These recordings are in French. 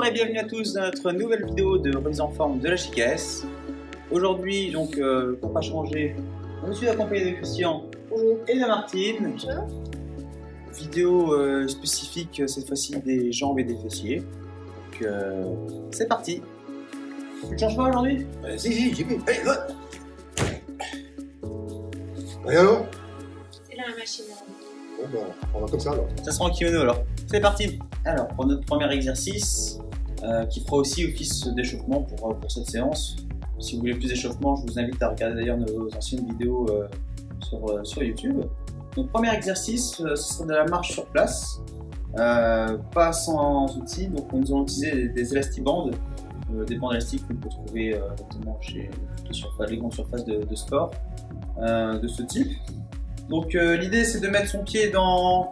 Bonjour et bienvenue à tous dans notre nouvelle vidéo de remise en forme de la JKS. Aujourd'hui, donc, pour pas changer, je me suis accompagné de Christian et de Martine. Bonjour. Vidéo spécifique cette fois-ci des jambes et des fessiers. Donc, c'est parti. Tu ne changes pas aujourd'hui? Si, j'ai vu. Allez, va. Et alors? C'est là la machine. Bon, ben, on va comme ça alors. Ça sera en kimono alors. C'est parti. Alors, pour notre premier exercice, qui fera aussi office d'échauffement pour cette séance. Si vous voulez plus d'échauffement, je vous invite à regarder d'ailleurs nos anciennes vidéos sur YouTube. Donc, premier exercice, ce sera de la marche sur place, pas sans outils. Donc, nous allons utiliser des élastibandes, des bandes élastiques que vous pouvez trouver notamment chez les grandes surfaces de sport de ce type. Donc, l'idée c'est de mettre son pied dans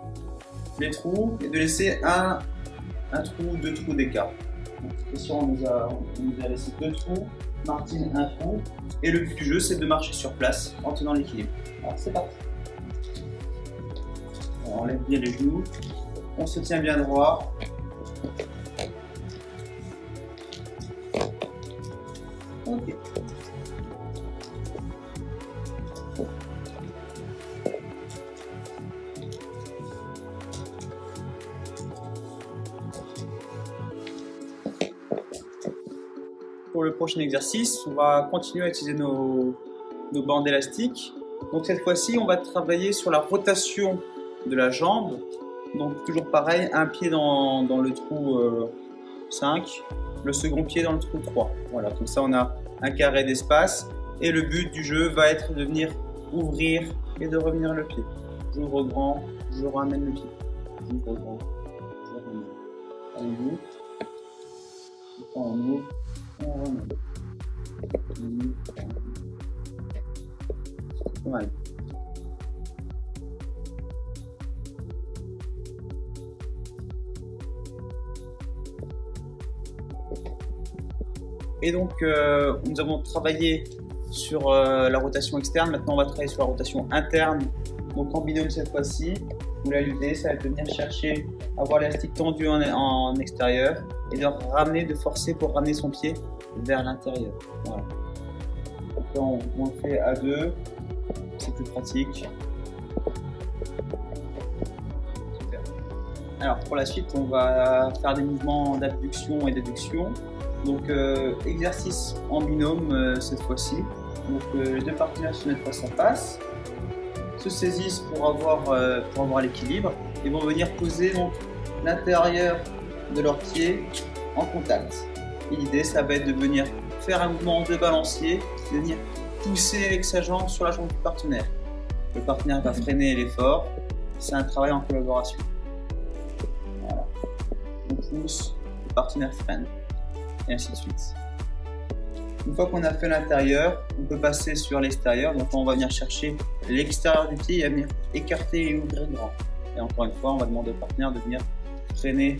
les trous et de laisser un trou, deux trous d'écart. Christian nous a laissé deux trous, Martine un trou, et le but du jeu c'est de marcher sur place en tenant l'équilibre. Alors c'est parti. On enlève bien les genoux, on se tient bien droit. Ok. Pour le prochain exercice, on va continuer à utiliser nos bandes élastiques. Donc cette fois-ci, on va travailler sur la rotation de la jambe. Donc toujours pareil, un pied dans le trou 5, le second pied dans le trou 3. Voilà, comme ça on a un carré d'espace. Et le but du jeu va être de venir ouvrir et de revenir le pied. J'ouvre grand, je ramène le pied. J'ouvre grand, je ramène. Allez-vous. On ouvre. Pas mal. Et donc nous avons travaillé sur la rotation externe. Maintenant on va travailler sur la rotation interne, donc en binôme cette fois-ci. L'idée ça va être de venir chercher, avoir l'élastique tendu en extérieur et de ramener, de forcer pour ramener son pied vers l'intérieur. Voilà. Donc là on le fait à deux, c'est plus pratique. Super. Alors pour la suite on va faire des mouvements d'abduction et d'adduction. Donc exercice en binôme cette fois-ci. Donc les deux partenaires se mettent face à face, se saisissent pour avoir l'équilibre et vont venir poser l'intérieur de leur pied en contact. Et l'idée ça va être de venir faire un mouvement de balancier, de venir pousser avec sa jambe sur la jambe du partenaire. Le partenaire va freiner l'effort, c'est un travail en collaboration. Voilà. On pousse, le partenaire freine, et ainsi de suite. Une fois qu'on a fait l'intérieur, on peut passer sur l'extérieur. Donc on va venir chercher l'extérieur du pied et venir écarter et ouvrir grand. Et encore une fois, on va demander au partenaire de venir freiner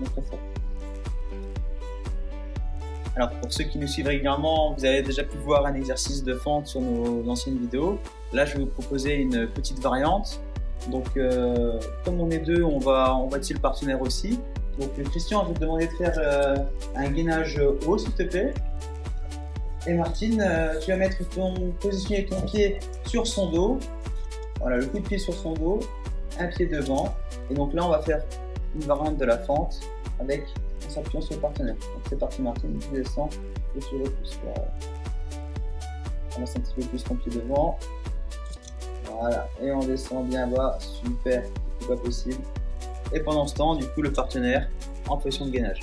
notre effort. Alors pour ceux qui nous suivent régulièrement, vous avez déjà pu voir un exercice de fente sur nos anciennes vidéos. Là, je vais vous proposer une petite variante. Donc comme on est deux, on va utiliser le partenaire aussi. Donc Christian, je vais te demander de faire un gainage haut s'il te plaît. Et Martine, tu vas positionner ton pied sur son dos. Voilà, le coup de pied sur son dos, un pied devant. Et donc là, on va faire une variante de la fente en s'appuyant sur le partenaire. Donc c'est parti Martine, tu descends et tu repousses. Voilà. On laisse un petit peu plus ton pied devant. Voilà, et on descend bien bas, super, c'est pas possible. Et pendant ce temps, du coup, le partenaire en position de gainage.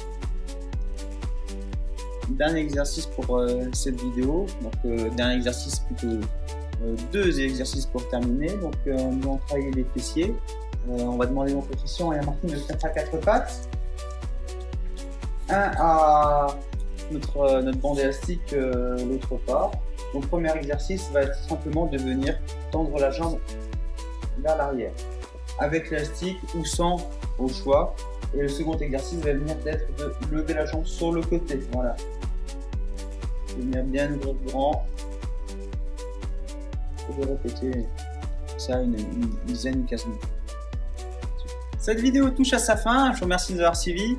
Dernier exercice pour cette vidéo, donc dernier exercice plutôt deux exercices pour terminer. Donc nous allons travailler les fessiers. On va demander donc à Christian et à Martine de se mettre à quatre pattes. Un à notre bande élastique, l'autre part. Donc premier exercice va être simplement de venir tendre la jambe vers l'arrière, avec l'élastique ou sans au choix. Et le second exercice va venir d'être de lever la jambe sur le côté. Voilà. Venir bien ouvrir grand. Et de répéter ça une dizaine, une quinzaine. Cette vidéo touche à sa fin. Je vous remercie de nous avoir suivis.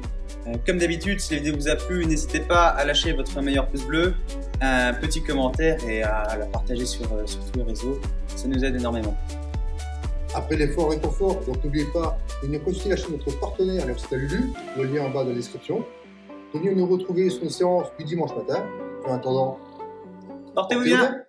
Comme d'habitude, si la vidéo vous a plu, n'hésitez pas à lâcher votre meilleur pouce bleu, un petit commentaire et à la partager sur tous les réseaux. Ça nous aide énormément. Après l'effort est fort, donc n'oubliez pas de venir consulter la chaîne de notre partenaire, l'Université Lulu, le lien en bas de la description. De venir nous retrouver sur une séance du dimanche matin. En attendant, portez-vous bien.